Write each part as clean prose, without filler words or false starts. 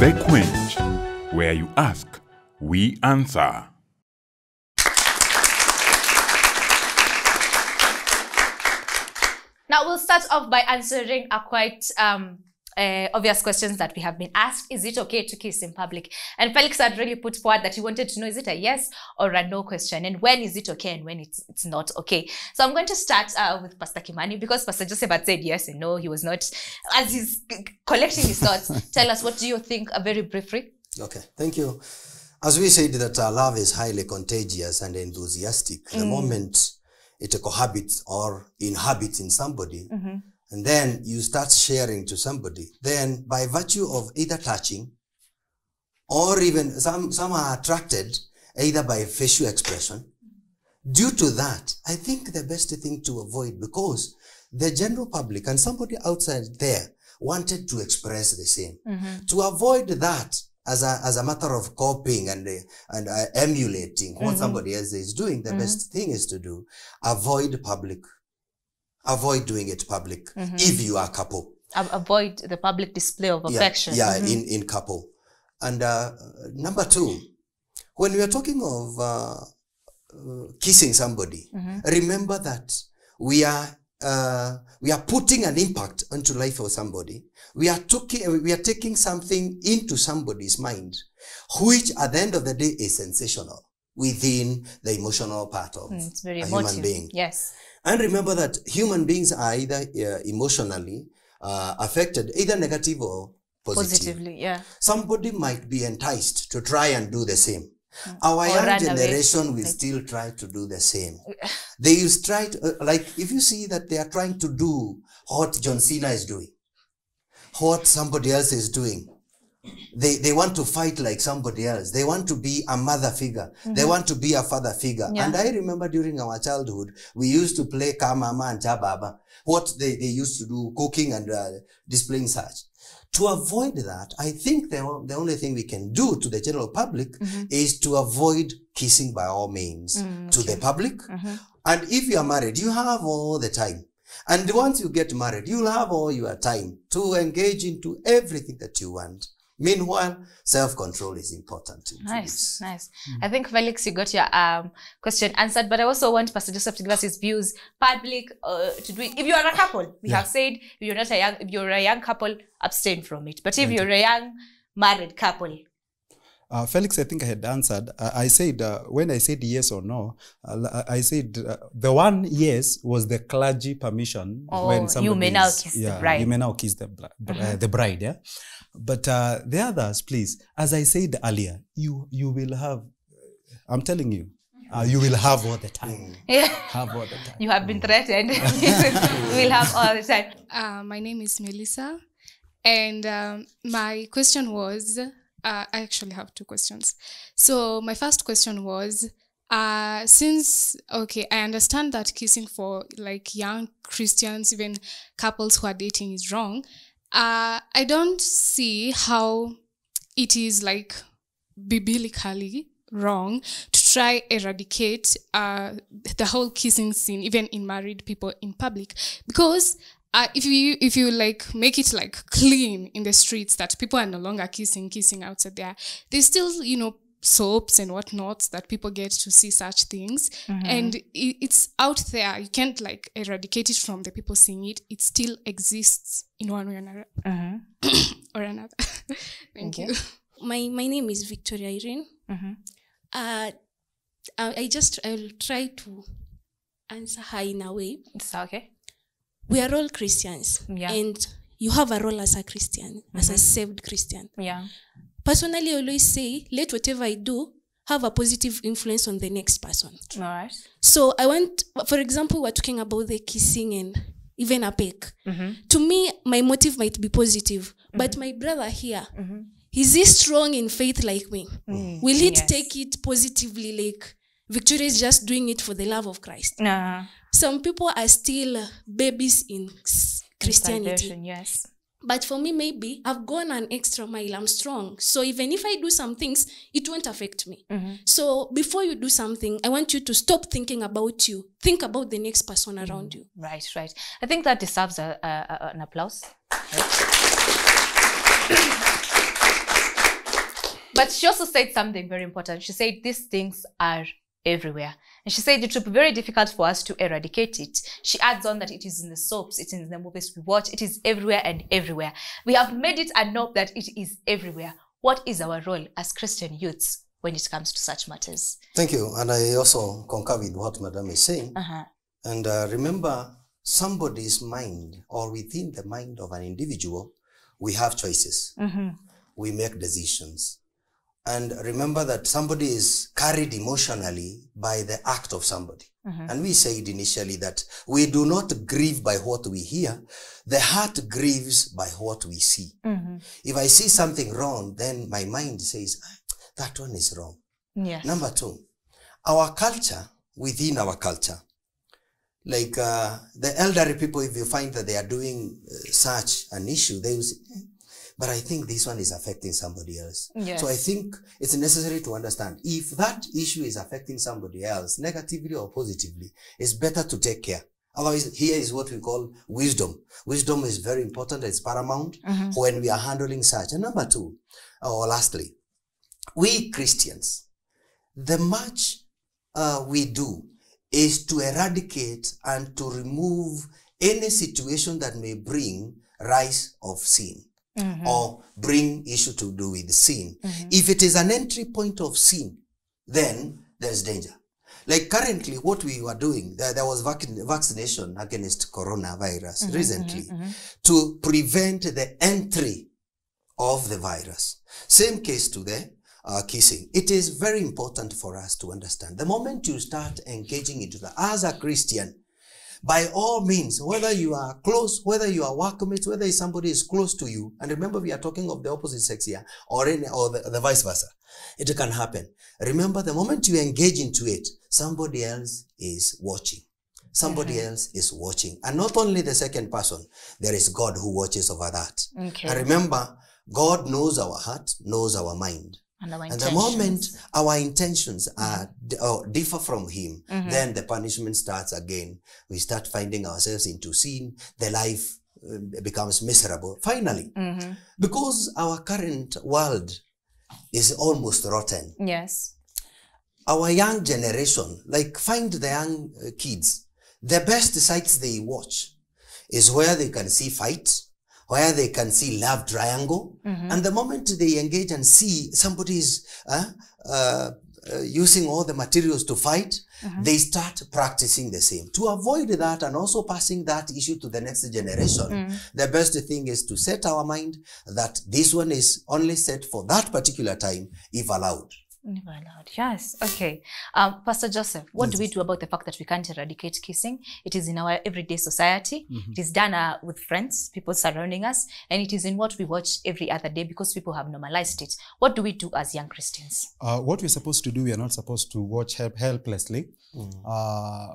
The Quench, where you ask, we answer. Now we'll start off by answering a quite obvious questions that we have been asked. Is it okay to kiss in public? And Felix had really put forward that he wanted to know, is it a yes or a no question? And when is it okay and when it's not okay? So I'm going to start with Pastor Kimani, because Pastor Joseph had said yes and no, he was not. As he's collecting his thoughts, tell us, what do you think, very briefly? Okay, thank you. As we said that love is highly contagious and enthusiastic. The moment it cohabits or inhabits in somebody, and then you start sharing to somebody, then by virtue of either touching or even some are attracted either by facial expression. Due to that, I think the best thing to avoid, because the general public and somebody outside there wanted to express the same. To avoid that as a matter of copying and emulating what somebody else is doing, the best thing is to do, avoid doing it public if you are a couple. Avoid the public display of affection. In couple. And number two, when we are talking of kissing somebody, remember that we are putting an impact onto life of somebody. We are taking something into somebody's mind, which at the end of the day is sensational within the emotional part of it's very a emotive. human being. Yes. And remember that human beings are either emotionally affected, either negative or Positively, yeah. Somebody might be enticed to try and do the same. Our young generation will still try to do the same. They will try to, like, if you see that they are trying to do what John Cena is doing, what somebody else is doing, they want to fight like somebody else. They want to be a mother figure. They want to be a father figure. And I remember during our childhood, we used to play Ka Mama and Cha Baba, what they used to do, cooking and displaying such. To avoid that, I think the only thing we can do to the general public is to avoid kissing by all means to the public. And if you are married, you have all the time. And once you get married, you'll have all your time to engage into everything that you want. Meanwhile, self-control is important. Nice, nice. I think, Felix, you got your question answered, but I also want Pastor Joseph to give us his views. Public, to do it. If you are a couple, we have said, if you're a young couple, abstain from it. But if you're a young married couple, Felix, I think I had answered. I said, when I said yes or no, I said the one yes was the clergy permission. When you may now kiss the bride. You may now kiss the bride, yeah. But the others, please, as I said earlier, you will have, I'm telling you, you will have all the time. Have all the time. You have been threatened. You will have all the time. My name is Melissa, and my question was, I actually have two questions. So my first question was, since, okay, I understand that kissing for like young Christians, even couples who are dating, is wrong. I don't see how it is like biblically wrong to try eradicate the whole kissing scene, even in married people in public, because if you like make it like clean in the streets that people are no longer kissing outside there, there's still, you know, soaps and whatnot that people get to see such things, and it's out there. You can't like eradicate it from the people seeing it. It still exists in one way or another. Or another. Thank you. My name is Victoria Irene. I'll try to answer her in a way. It's okay. We are all Christians, and you have a role as a Christian, as a saved Christian. Personally, I always say, let whatever I do have a positive influence on the next person. All right. So I want, for example, we're talking about the kissing and even a peck. To me, my motive might be positive, but my brother here, is he strong in faith like me? Will he take it positively, like Victoria is just doing it for the love of Christ? Some people are still babies in Christianity. Yes. But for me, maybe I've gone an extra mile. I'm strong. So even if I do some things, it won't affect me. So before you do something, I want you to stop thinking about you. Think about the next person around you. Right, right. I think that deserves an applause. Right. But she also said something very important. She said these things are everywhere. And she said it would be very difficult for us to eradicate it. She adds on that it is in the soaps, it's in the movies we watch, it is everywhere and everywhere. We have made it a norm that it is everywhere. What is our role as Christian youths when it comes to such matters? Thank you. And I also concur with what Madam is saying. And remember, somebody's mind, or within the mind of an individual, we have choices. We make decisions. And remember that somebody is carried emotionally by the act of somebody. And we said initially that we do not grieve by what we hear. The heart grieves by what we see. If I see something wrong, then my mind says, that one is wrong. Yes. Number two, our culture, within our culture, like the elderly people, if you find that they are doing such an issue, they will say, but I think this one is affecting somebody else. Yes. So I think it's necessary to understand if that issue is affecting somebody else, negatively or positively, it's better to take care. Otherwise, here is what we call wisdom. Wisdom is very important. It's paramount when we are handling such. And number two, or lastly, we Christians, the much we do is to eradicate and to remove any situation that may bring rise of sin. Or bring issue to do with sin. If it is an entry point of sin, then there's danger. Like currently what we were doing, there was vaccination against coronavirus recently to prevent the entry of the virus. Same case to the kissing. It is very important for us to understand. The moment you start engaging into that as a Christian, by all means, whether you are close, whether you are workmates, whether somebody is close to you, and remember we are talking of the opposite sex here, or the vice versa, it can happen. Remember, the moment you engage into it, somebody else is watching. Somebody else is watching. And not only the second person, there is God who watches over that. And remember, God knows our heart, knows our mind. And the moment our intentions are differ from him, then the punishment starts again. We start finding ourselves into sin. The life becomes miserable. Finally, because our current world is almost rotten. Yes. Our young generation, like find the young kids, the best sites they watch is where they can see fights, where they can see love triangle. And the moment they engage and see somebody is using all the materials to fight, they start practicing the same. To avoid that and also passing that issue to the next generation, the best thing is to set our mind that this one is only set for that particular time, if allowed. Never allowed. Yes. Okay. Pastor Joseph, what do we do about the fact that we can't eradicate kissing? It is in our everyday society. It is done with friends, people surrounding us, and it is in what we watch every other day because people have normalized it. What do we do as young Christians? What we're supposed to do, we are not supposed to watch helplessly.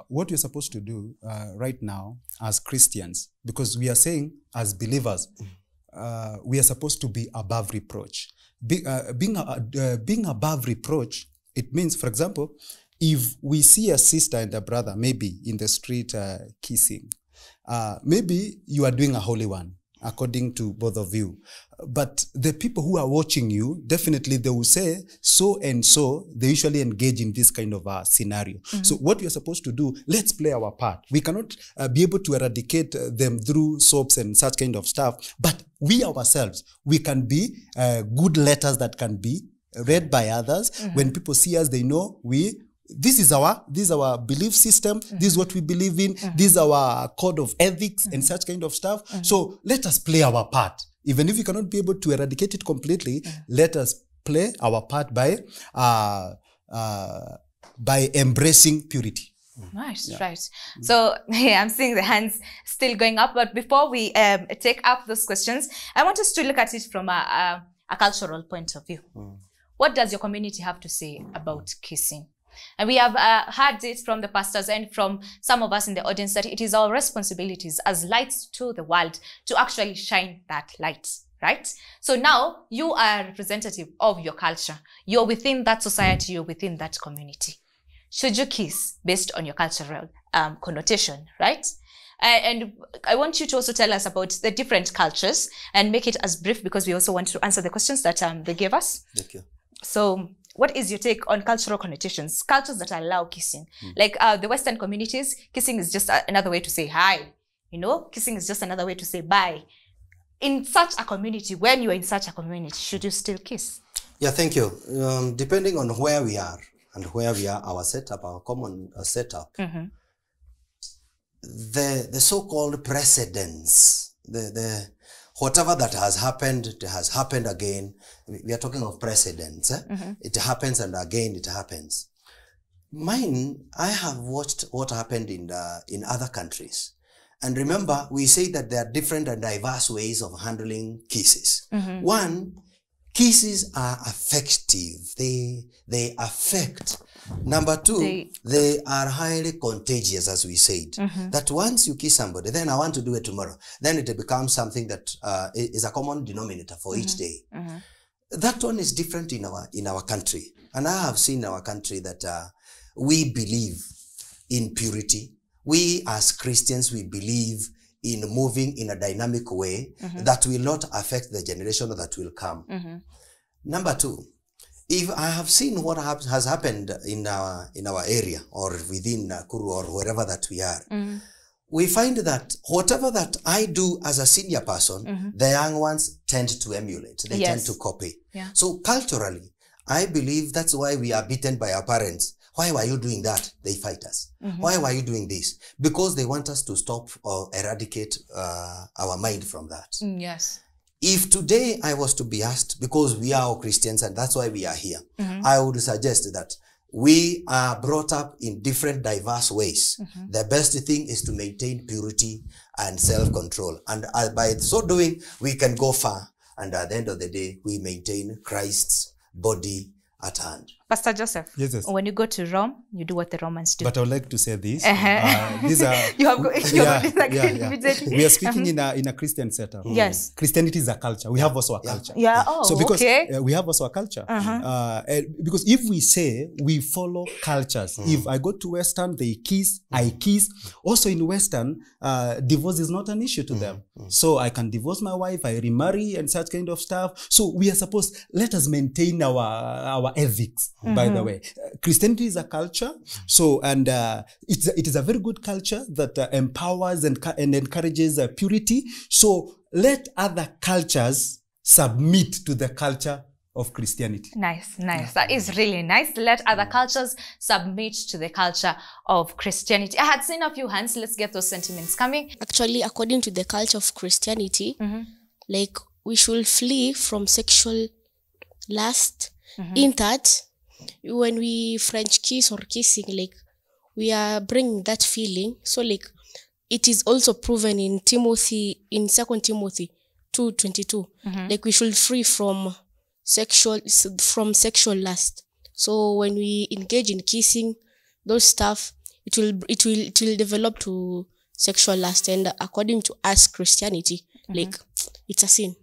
What we're supposed to do right now as Christians, because we are saying as believers, we are supposed to be above reproach. Being above reproach, it means, for example, if we see a sister and a brother maybe in the street kissing, maybe you are doing a holy one according to both of you, but the people who are watching you, definitely they will say so and so. They usually engage in this kind of scenario. So what we are supposed to do, let's play our part. We cannot be able to eradicate them through soaps and such kind of stuff, but we ourselves, we can be good letters that can be read by others. When people see us, they know this is our belief system. This is what we believe in. This is our code of ethics and such kind of stuff. So let us play our part. Even if we cannot be able to eradicate it completely, let us play our part by embracing purity. Nice, right. So I'm seeing the hands still going up. But before we take up those questions, I want us to look at it from a cultural point of view. What does your community have to say about kissing? And we have heard it from the pastors and from some of us in the audience that it is our responsibilities as lights to the world to actually shine that light, right? So now you are a representative of your culture. You're within that society, you're within that community. Should you kiss based on your cultural connotation, right? And I want you to also tell us about the different cultures and make it as brief because we also want to answer the questions that they gave us. Thank you. So what is your take on cultural connotations, cultures that allow kissing? Like the Western communities, kissing is just another way to say hi. You know, kissing is just another way to say bye. In such a community, when you are in such a community, should you still kiss? Yeah, thank you. Depending on where we are and where we are, our setup, our common setup, the so-called precedents, the whatever that has happened, it has happened again. We are talking of precedents. It happens and again it happens. Mine, I have watched what happened in other countries. And remember, we say that there are different and diverse ways of handling kisses. One, kisses are affective. They affect. Number two, they are highly contagious, as we said. That once you kiss somebody, then I want to do it tomorrow. Then it becomes something that is a common denominator for each day. That one is different in our country. And I have seen in our country that we believe in purity. We as Christians, we believe in moving in a dynamic way that will not affect the generation that will come. Number two, if I have seen what has happened in our area or within Nakuru or wherever that we are, we find that whatever that I do as a senior person, the young ones tend to emulate. They tend to copy. So culturally, I believe that's why we are beaten by our parents. Why were you doing that? They fight us. Why were you doing this? Because they want us to stop or eradicate our mind from that. Yes. If today I was to be asked, because we are all Christians and that's why we are here, I would suggest that we are brought up in different diverse ways. The best thing is to maintain purity and self-control. And by so doing, we can go far. And at the end of the day, we maintain Christ's body at hand. Pastor Joseph, Yes. when you go to Rome, you do what the Romans do. But I would like to say this. We These are are speaking in a Christian setup. Yes. Christianity is a culture. We have also a culture. Yeah. Oh, So because okay. we have also a culture. Because if we say we follow cultures, if I go to Western, they kiss, I kiss. Also in Western, divorce is not an issue to them. So I can divorce my wife, I remarry and such kind of stuff. So we are supposed, let us maintain our ethics, by the way. Christianity is a culture. So, and it is a very good culture that empowers and encourages purity. So let other cultures submit to the culture of Christianity. Nice, nice. That is really nice. Let other cultures submit to the culture of Christianity. I had seen a few hands. Let's get those sentiments coming. Actually, according to the culture of Christianity, like we should flee from sexual lust. In that, when we French kiss or kissing, like we are bringing that feeling. So like it is also proven in 2 Timothy 2:22. Like we should free from sexual lust. So when we engage in kissing, those stuff, it will develop to sexual lust. And according to us Christianity, like it's a sin.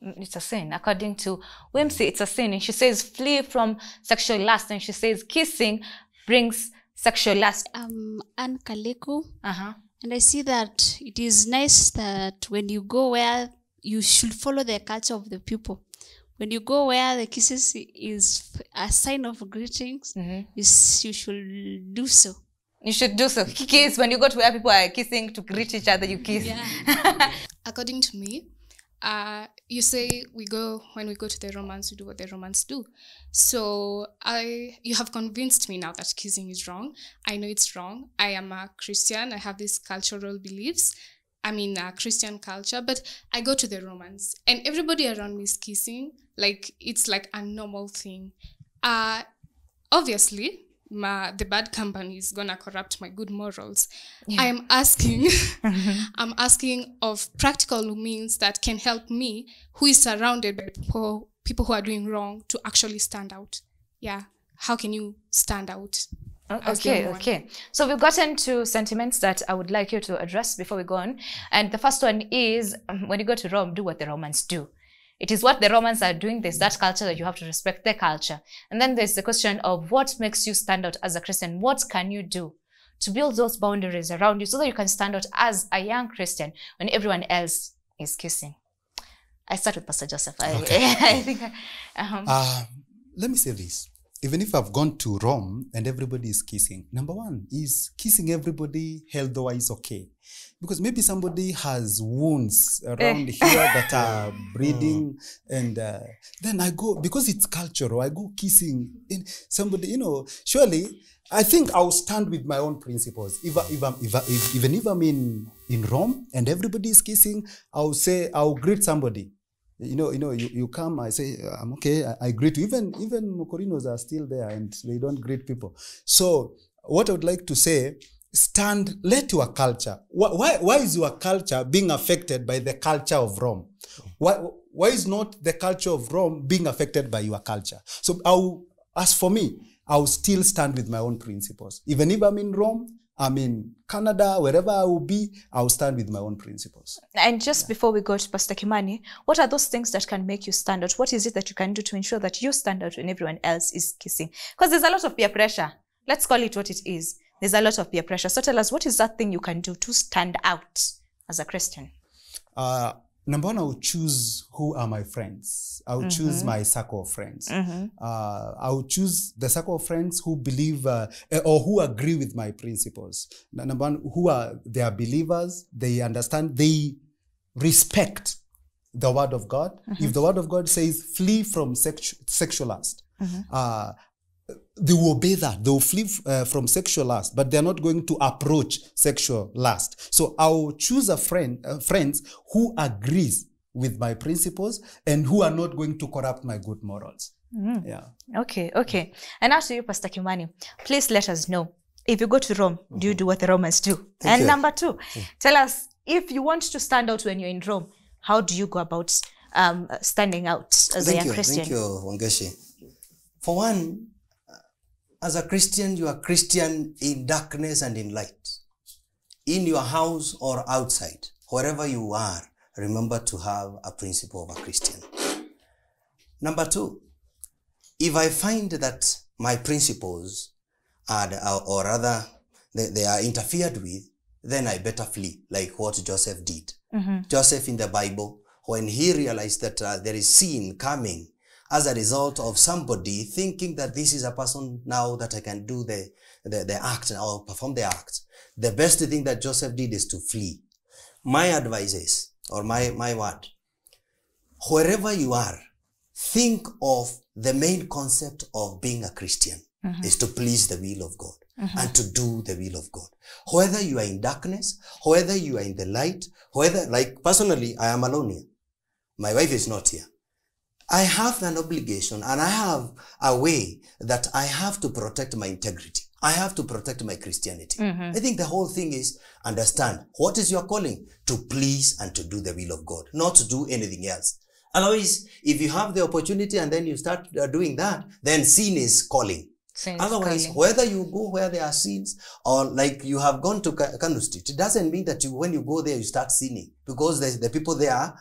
It's a sin. According to Wimsey, it's a sin. And she says, flee from sexual lust. And she says, kissing brings sexual lust. Anne Kaleku. And I see that it is nice that when you go where you should follow the culture of the people. When you go where the kisses is a sign of greetings, you should do so. You should do so. Kiss. When you go to where people are kissing to greet each other, you kiss. Yeah. According to me, you say when we go to the Romans, we do what the Romans do. So you have convinced me now that kissing is wrong. I know it's wrong. I am a Christian. I have these cultural beliefs. I'm in a Christian culture, but I go to the Romans and everybody around me is kissing. Like it's like a normal thing. Obviously, the bad company is gonna corrupt my good morals. Yeah. I'm asking of practical means that can help me, who is surrounded by people who are doing wrong, to actually stand out. Yeah, how can you stand out? Okay. So we've gotten to sentiments that I would like you to address before we go on. And the first one is, when you go to Rome, do what the Romans do. It is what the Romans are doing. There's that culture that you have to respect their culture. And then there's the question of what makes you stand out as a Christian. What can you do to build those boundaries around you so that you can stand out as a young Christian when everyone else is kissing? I start with Pastor Joseph. Okay. I think let me say this. Even if I've gone to Rome and everybody is kissing, number one, is kissing everybody health-wise okay? Because maybe somebody has wounds around here that are bleeding, and then I go, because it's cultural, I go kissing in somebody, you know, surely, I think I'll stand with my own principles. Even if I'm in Rome and everybody is kissing, I'll greet somebody. You come, I say, I'm okay, I greet you. Even Mokorinos are still there and they don't greet people. So what I would like to say, let your culture. Why is your culture being affected by the culture of Rome? Why is not the culture of Rome being affected by your culture? So as for me, I'll still stand with my own principles. Even if I'm in Rome, I'm in Canada, wherever I will be, I'll stand with my own principles. And just before we go to Pastor Kimani, what are those things that can make you stand out? What is it that you can do to ensure that you stand out when everyone else is kissing? Because there's a lot of peer pressure. Let's call it what it is. There's a lot of peer pressure. So tell us, what is that thing you can do to stand out as a Christian? Number one, I will choose who are my friends. I will choose my circle of friends. I will choose the circle of friends who believe or who agree with my principles. Number one, they are believers. They understand. They respect the word of God. If the word of God says flee from sexual lust, they will obey that. They will flee from sexual lust, but they're not going to approach sexual lust. So I will choose friends who agrees with my principles and who are not going to corrupt my good morals. Yeah. Okay. And after you, Pastor Kimani, please let us know, if you go to Rome, do you do what the Romans do? And number two, tell us, if you want to stand out when you're in Rome, how do you go about standing out as a young Christian? Thank you, Wangechi. For one, as a Christian, you are Christian in darkness and in light. In your house or outside, wherever you are, remember to have a principle of a Christian. Number two, if I find that my principles are, or rather, they are interfered with, then I better flee, like what Joseph did. Joseph in the Bible, when he realized that there is sin coming, as a result of somebody thinking that this is a person now that I can do the act or perform the act, the best thing that Joseph did is to flee. My advice is, or my word, wherever you are, think of the main concept of being a Christian is to please the will of God and to do the will of God. Whether you are in darkness, whether you are in the light, whether, like personally, I am alone here. My wife is not here. I have an obligation and I have a way that I have to protect my integrity. I have to protect my Christianity. I think the whole thing is understand what is your calling? To please and to do the will of God, not to do anything else. Otherwise, if you have the opportunity and then you start doing that, then sin is calling. Otherwise, whether you go where there are sins or like you have gone to Kano Street, it doesn't mean that when you go there, you start sinning because the people there are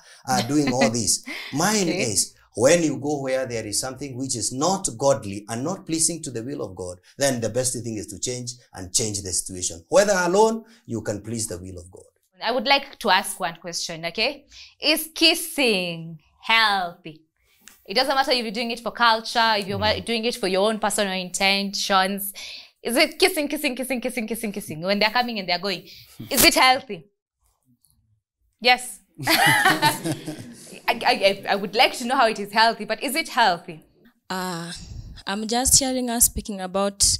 doing all this. Mine is, when you go where there is something which is not godly and not pleasing to the will of God, then the best thing is to change the situation. Whether alone, you can please the will of God. I would like to ask one question, okay? Is kissing healthy? It doesn't matter if you're doing it for culture, if you're doing it for your own personal intentions. Is it kissing? When they're coming and they're going, is it healthy? Yes. I would like to know how it is healthy, but is it healthy? I'm just hearing us speaking about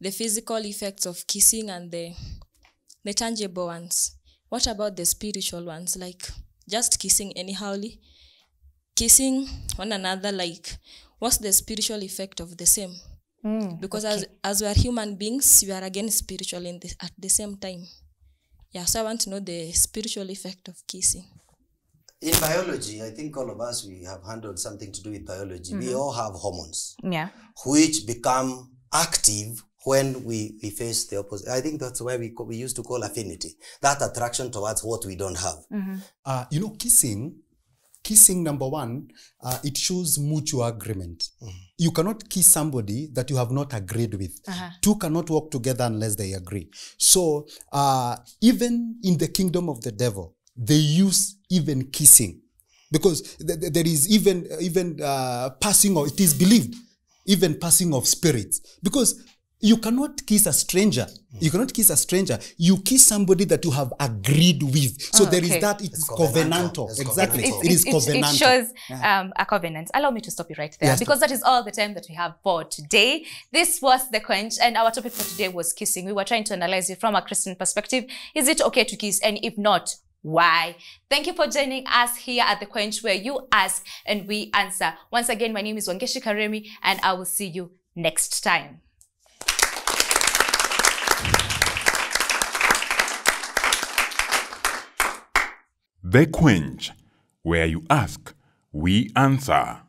the physical effects of kissing and the tangible ones. What about the spiritual ones, like just kissing anyhowly? Kissing one another, like what's the spiritual effect of the same? Because as we are human beings, we are again spiritual at the same time. Yeah, so I want to know the spiritual effect of kissing. In biology, I think all of us, we have handled something to do with biology. We all have hormones, which become active when we face the opposite. I think that's why we used to call affinity, that attraction towards what we don't have. Kissing, number one, it shows mutual agreement. You cannot kiss somebody that you have not agreed with. Two cannot work together unless they agree. So even in the kingdom of the devil, they use even kissing, because there is even passing, or it is believed even passing of spirits. Because you cannot kiss a stranger. You cannot kiss a stranger. You kiss somebody that you have agreed with. So there is that, it's covenantal. Exactly. It is covenantal. It shows a covenant. Allow me to stop you right there, Yes, because that is all the time that we have for today. This was The Quench, and our topic for today was kissing. We were trying to analyze it from a Christian perspective. Is it okay to kiss? And if not, why? Thank you for joining us here at The Quench, where you ask and we answer. Once again, my name is Wangechi KARIMI, and I will see you next time. The Quench, where you ask, we answer.